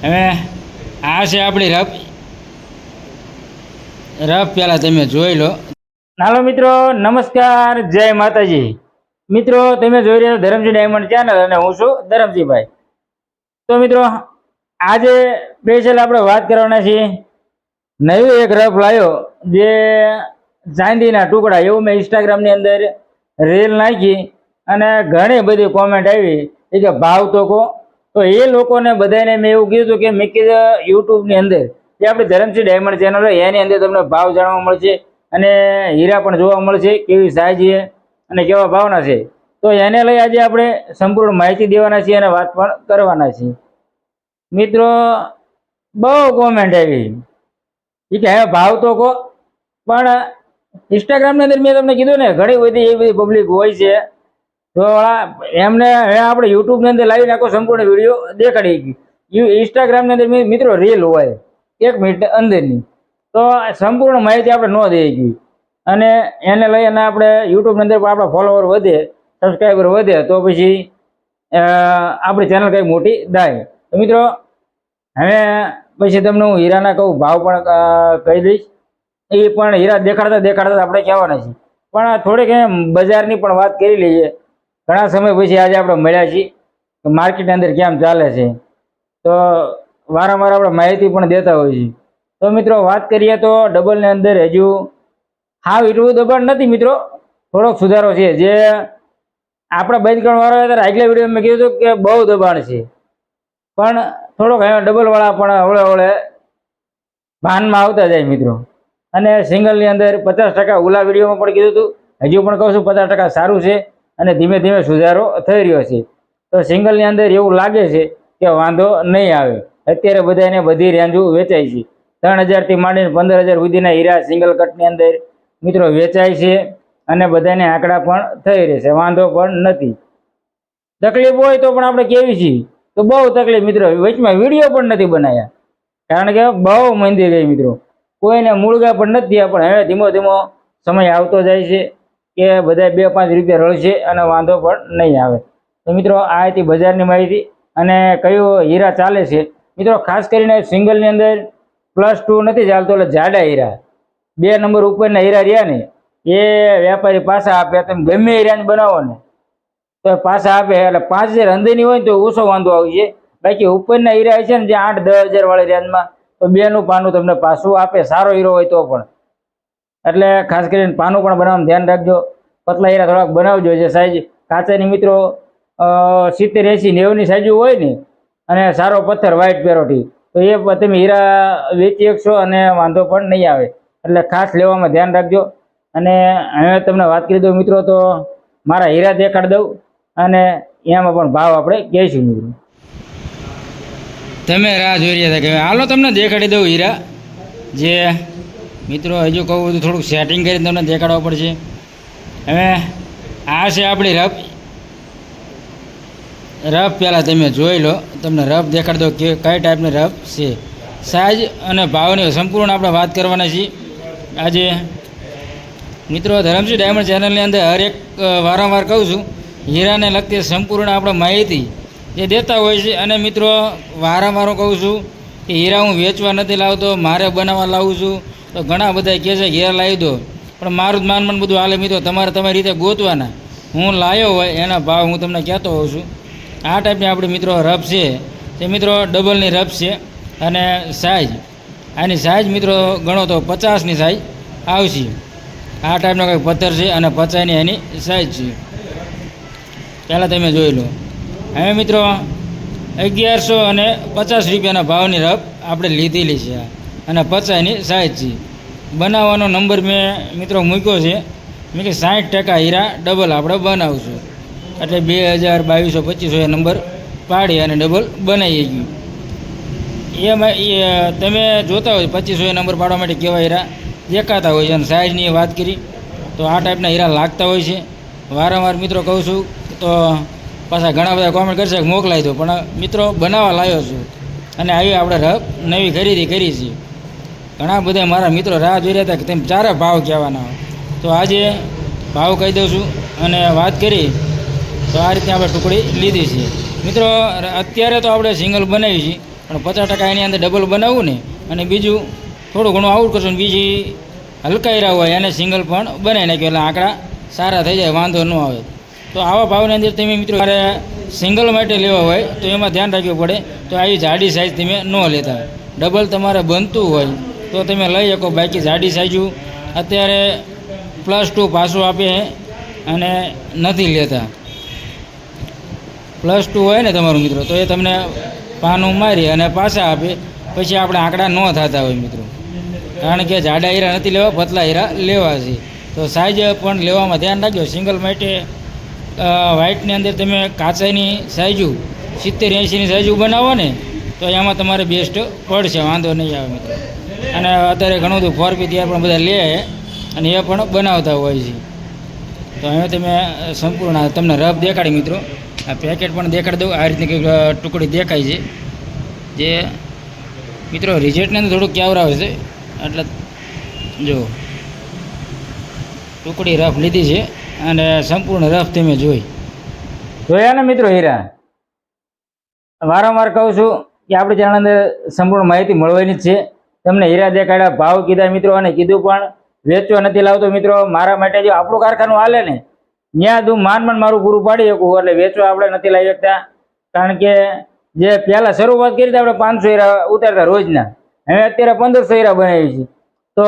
હવે આ છે આપણી રફ પહેલાં તમે જોઈ લો। હાલો મિત્રો, નમસ્કાર, જય માતાજી। મિત્રો તમે જોઈ રહ્યા છો ધરમજી ડાયમંડ ચેનલ અને હું છું ધરમજીભાઈ। તો મિત્રો આજે સ્પેશિયલ આપણે વાત કરવાના છીએ નવી એક રફ લાવ્યો જે ચાંદીના ટુકડા, એવું મેં ઇન્સ્ટાગ્રામની અંદર રીલ નાખી અને ઘણી બધી કોમેન્ટ આવી કે ભાવ તો કહો। તો એ લોકોને બધાને મેં એવું કીધું કે મેં કીધું યુટ્યુબની અંદર જે આપણે ધરમજી ડાયમંડ ચેનલ હોય એની અંદર તમને ભાવ જાણવા મળશે અને હીરા પણ જોવા મળશે, કેવી સાઈઝ છે અને કેવા ભાવના છે। તો એને લઈ આજે આપણે સંપૂર્ણ માહિતી દેવાના છીએ અને વાત પણ કરવાના છીએ। મિત્રો બહુ કોમેન્ટ આવી કે હવે ભાવ તો કહો, પણ ઇન્સ્ટાગ્રામની અંદર મેં તમને કીધું ને ઘણી બધી એવી બધી પબ્લિક હોય છે, તો એમને હવે આપણે યુટ્યુબની અંદર લાવી નાખો, સંપૂર્ણ વિડીયો દેખાડી ગઈ। ઇન્સ્ટાગ્રામની અંદર મિત્રો રીલ હોય 1 મિનિટ અંદરની, તો સંપૂર્ણ માહિતી આપણે ન દઈ ગઈ અને એને લઈ અને આપણે યુટ્યુબની અંદર પણ આપણા ફોલોવર વધે, સબસ્ક્રાઈબર વધે, તો પછી આપણી ચેનલ કંઈ મોટી થાય। તો મિત્રો હવે પછી તમને હું હીરાના કહું ભાવ પણ કહી દઈશ, એ પણ હીરા દેખાડતા આપણે કહેવાના છીએ, પણ થોડીક બજારની પણ વાત કરી લઈએ। ઘણા સમય પછી આજે આપણે મળ્યા છીએ, માર્કેટની અંદર કેમ ચાલે છે, તો વારંવાર આપણે માહિતી પણ દેતા હોઈએ છીએ। તો મિત્રો વાત કરીએ તો ડબલની અંદર હજુ હાવ એટલું દબાણ નથી મિત્રો, થોડોક સુધારો છે। જે આપણે બંધ કરવાવાળો હતા આગલા વિડીયો મેં કીધું કે બહુ દબાણ છે, પણ થોડોક ડબલવાળા પણ હવળે ભાનમાં આવતા જાય મિત્રો। અને સિંગલની અંદર 50% ઓલા વિડીયોમાં પણ કીધું હતું, હજુ પણ કહું છું 50% સારું છે અને ધીમે ધીમે સુધારો થઈ રહ્યો છે। તો સિંગલની અંદર એવું લાગે છે કે વાંધો નહીં આવે। અત્યારે બધાને બધી રેન્જો વેચાય છે, 3000 થી માંડીને 15000 સુધીના હીરા સિંગલ કટની અંદર મિત્રો વેચાય છે અને બધાને આંકડા પણ થઈ રહેશે, વાંધો પણ નથી। તકલીફ હોય તો પણ આપણે કેવી છીએ તો બહુ તકલીફ મિત્રો, વચમાં વિડીયો પણ નથી બનાવ્યા, કારણ કે બહુ મંદી ગઈ મિત્રો, કોઈને મૂળગા પણ નથી થયા। પણ હવે ધીમો ધીમો સમય આવતો જાય છે કે બધા 2-5 રૂપિયા રળશે અને વાંધો પણ નહીં આવે। તો મિત્રો આ હતી બજારની માહિતી અને કયો હીરા ચાલે છે મિત્રો। ખાસ કરીને સિંગલની અંદર +2 નથી ચાલતો, એટલે જાડા હીરા 2 નંબર ઉપરના હીરા રહ્યા ને એ વેપારી પાછા આપે। તમે ગમે એ રેન્જ બનાવો ને તો પાછા આપે, એટલે 5000 અંદરની હોય ને તો ઓછો વાંધો આવશે। બાકી ઉપરના હીરા છે ને જે 8-10 હજાર વાળી રેન્જમાં, તો 2નું પાનું તમને પાછું આપે, સારો હીરો હોય તો પણ। એટલે ખાસ કરીને પાનું પણ બનાવવાનું ધ્યાન રાખજો, પતલા હીરા થોડાક બનાવજો જે સાઈઝ કાચાની મિત્રો 70, 80, 90ની સાઈઝ હોય ને અને સારો પથ્થર વ્હાઈટ પેરોટી, તો એ તમે હીરા વેચી શકશો અને વાંધો પણ નહીં આવે। એટલે ખાસ લેવામાં ધ્યાન રાખજો। અને હવે તમને વાત કરી દઉં મિત્રો, તો મારા હીરા દેખાડી દઉં અને એમાં પણ ભાવ આપણે કહીશું મિત્રો। તમે રાહ જોઈ રહ્યા હતા કે હાલો તમને દેખાડી દઉં હીરા, જે મિત્રો હજુ કહું બધું થોડુંક સેટિંગ કરીને તમને દેખાડવા પડશે। હવે આ છે આપણી રફ પહેલાં તમે જોઈ લો, તમને રફ દેખાડી દો કે કઈ ટાઈપની રફ છે, સાઈઝ અને ભાવની સંપૂર્ણ આપણે વાત કરવાના છીએ આજે મિત્રો। ધરમજી ડાયમંડ ચેનલની અંદર હરેક વારંવાર કહું છું, હીરાને લગતી સંપૂર્ણ આપણે માહિતી જે દેતા હોય છે। અને મિત્રો વારંવાર કહું છું કે હીરા હું વેચવા નથી લાવતો, મારે બનાવવા લાવું છું। તો ઘણા બધા કહે છે હીરા લાવી દો, પણ મારું જ માન બધું હાલે મિત્રો, તમારે તમારી રીતે ગોતવાના। હું લાવ્યો હોય એના ભાવ હું તમને કહેતો હોઉં છું। આ ટાઈપની આપણી મિત્રો રફ છે, તે મિત્રો ડબલની રફ છે અને સાઈઝ આની સાઈઝ મિત્રો ગણો તો 50ની સાઈઝ આવશે। આ ટાઈપનો કંઈક પથ્થર છે અને 50ની એની સાઈઝ છે, પહેલાં તમે જોઈ લો। હવે મિત્રો 1150 રૂપિયાના ભાવની રફ આપણે લીધેલી છે અને 50ની સાઈઝ છે। બનાવવાનો નંબર મેં મિત્રો મૂક્યો છે, મેં કે 60% હીરા ડબલ આપણે બનાવશું, એટલે 2000, 2200, 2500 એ નંબર પાડી અને ડબલ બનાવી ગયું। એમાં તમે જોતા હોય 2500 એ નંબર પાડવા માટે કેવા હીરા દેખાતા હોય છે અને સાઈઝની વાત કરી તો આ ટાઈપના હીરા લાગતા હોય છે। વારંવાર મિત્રો કહું છું, તો પાછા ઘણા બધા કોમેન્ટ કરશે કે મોકલાવી દો, પણ મિત્રો બનાવવા લાવ્યો છું અને આવી આપણે રફ નવી ખરીદી કરી છે। ઘણા બધા મારા મિત્રો રાહ જોઈ રહ્યા હતા કે તમે ચારે ભાવ કહેવાના હોય, તો આજે ભાવ કહી દઉં છું અને વાત કરી તો આ રીતે આપણે ટુકડી લીધી છે। મિત્રો અત્યારે તો આપણે સિંગલ બનાવી છે, પણ 50% એની અંદર ડબલ બનાવવું ને અને બીજું થોડું ઘણું આઉટ કરશું ને બીજી હલકા હીરા હોય એને સિંગલ પણ બનાવી નાખ્યો એટલે આંકડા સારા થઈ જાય, વાંધો ન આવે. તો આવા ભાવની અંદર તમે મિત્રો મારે સિંગલ માટે લેવા હોય તો એમાં ધ્યાન રાખવું પડે. તો આવી જાડી સાઇઝ તમે ન લેતા. ડબલ તમારે બનતું હોય તો તમે લઈ શકો, બાકી જાડી સાઇઝું અત્યારે +2 પાછું આપે અને નથી લેતા. +2 હોય ને તમારું મિત્રો તો એ તમને પાનું મારી અને પાછા આપે, પછી આપણે આંકડા ન થતા હોય મિત્રો. કારણ કે જાડા હીરા નથી લેવા, પતલા હીરા લેવા છે. તો સાઇઝ પણ લેવામાં ધ્યાન રાખજો. સિંગલ માટે વ્હાઇટની અંદર તમે કાચાની સાઇઝુ 70-80ની સાઇઝુ બનાવો ને તો એમાં તમારે બેસ્ટ પડશે, વાંધો નહીં આવે મિત્રો. અને અત્યારે ઘણું બધું 4P ત્યાં પણ બધા લે અને એ પણ બનાવતા હોય છે. તો અહીંયા તમે સંપૂર્ણ તમને રફ દેખાડી મિત્રો. આ પેકેટ પણ દેખાડી દઉં. આ રીતની કંઈક ટુકડી દેખાય છે, જે મિત્રો રિઝલ્ટની અંદર થોડુંક ક્યાવરાવે છે. એટલે જો ટુકડી રફ લીધી છે અને સંપૂર્ણ રફ તમે જોયા ને મિત્રો. હીરા વારંવાર કહું છું કે આપણી ચેનલ અંદર સંપૂર્ણ માહિતી મળવાની જ છે. તમને હીરા દેખાડ્યા, ભાવ કીધા મિત્રો, અને કીધું પણ વેચવા નથી લાવતો મિત્રો. મારા માટે જો આપણું કારખાનું હાલે ને ત્યાં તું માન મારું પૂરું પાડી શકું, એટલે વેચવા આપણે નથી લાવી શકતા. કારણ કે જે પહેલાં શરૂઆત કરી હતી આપણે 500 હીરા ઉતારતા રોજના, હવે અત્યારે 1500 હીરા બનાવી છે. તો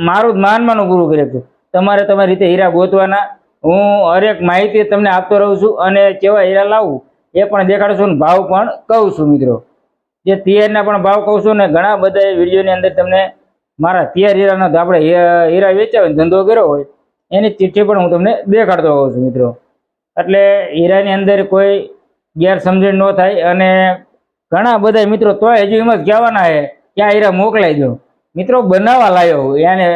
મારું જ માનવાનું પૂરું કરી શકું. તમારે તમારી રીતે હીરા ગોતવાના. હું હરેક માહિતી તમને આપતો રહું છું અને કેવા હીરા લાવું એ પણ દેખાડું છું, ને ભાવ પણ કહું છું મિત્રો. જે તિયારના પણ ભાવ કહું છું ને ઘણા બધા વિડીયોની અંદર તમને મારા તિયાર હીરાનો આપણે હીરા વેચ્યા હોય, ધંધો કર્યો હોય એની ચિઠ્ઠી પણ હું તમને દેખાડતો હોઉં છું મિત્રો. એટલે હીરાની અંદર કોઈ ગેરસમજણ ન થાય. અને ઘણા બધા મિત્રો તોય હજુ એમ જ કહેવાના છે કે આ હીરા મોકલાઈ દો. મિત્રો બનાવવા લાવ્યો હું એને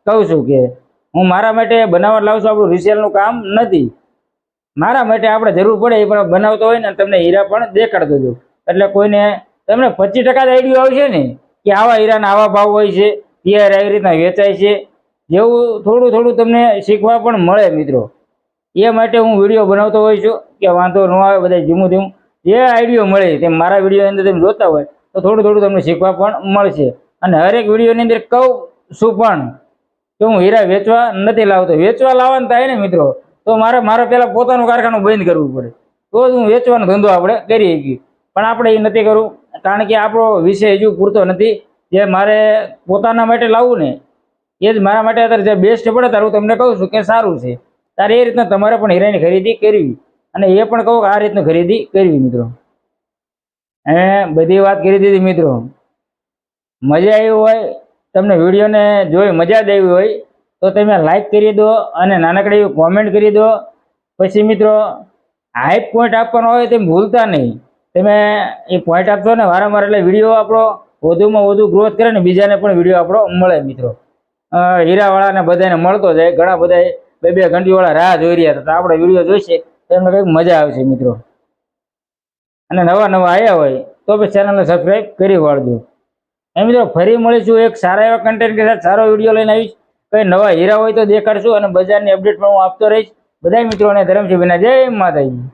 કહું છું કે હું મારા માટે બનાવવા લાવું છું, આપણું રિસેલનું કામ નથી. મારા માટે આપણે જરૂર પડે એ પણ બનાવતો હોય ને તમને હીરા પણ દેખાડતો છું. એટલે કોઈને તમને 25% આઈડિયો આવશે ને કે આવા હીરાના આવા ભાવ હોય છે, ત્યારે આવી રીતના વેચાય છે, જેવું થોડું થોડું તમને શીખવા પણ મળે મિત્રો. એ માટે હું વિડીયો બનાવતો હોઉં છું કે વાંધો ન આવે, બધા ધીમું ધીમું જે આઈડિયો મળે તેમ મારા વિડીયો અંદર તમે જોતા હોય તો થોડું થોડું તમને શીખવા પણ મળશે. અને હરેક વિડીયોની અંદર કહું શું પણ કે હું હીરા વેચવા નથી લાવતો. વેચવા લાવવાનું થાય ને મિત્રો તો મારે પહેલાં પોતાનું કારખાનું બંધ કરવું પડે, તો જ હું વેચવાનો ધંધો આપણે કરી શકીએ. પણ આપણે એ નથી કરવું, કારણ કે આપણો વિષય હજુ પૂરતો નથી. જે મારે પોતાના માટે લાવવું ને એ જ મારા માટે અત્યારે જે બેસ્ટ પડે ત્યારે હું તમને કહું છું કે સારું છે. ત્યારે એ રીતના તમારે પણ હીરાની ખરીદી કરવી, અને એ પણ કહું કે આ રીતનું ખરીદી કરવી મિત્રો. બધી વાત કરી દીધી મિત્રો. મજા આવી હોય, તમને વિડીયોને જોઈ મજા જ આવી હોય તો તમે લાઈક કરી દો અને નાનકડી એવી કોમેન્ટ કરી દો. પછી મિત્રો હાઈપ પોઈન્ટ આપવાનો હોય તેમ ભૂલતા નહીં. તમે એ પોઈન્ટ આપશો ને વારંવાર એટલે વિડીયો આપણો વધુમાં વધુ ગ્રોથ કરે ને બીજાને પણ વિડીયો આપણો મળે મિત્રો. હીરાવાળાને બધાને મળતો જાય. ઘણા બધા 2-2 ઘંટીવાળા રાહ જોઈ રહ્યા હતા, તો આપણે વિડીયો જોઈશે તો એમને કંઈક મજા આવશે મિત્રો. અને નવા આવ્યા હોય તો પછી ચેનલને સબસ્ક્રાઈબ કરી વાળજો. મિત્રો ફરી મળીશું એક સારા એવા કન્ટેન્ટ કે સાથે સારો વિડીયો લઈને આવીશ. કંઈ નવા હીરા હોય તો દેખાડશું અને બજારની અપડેટ પણ હું આપતો રહીશ. બધા મિત્રોને ધરમસિંહ ભાઈના જય માતાજી.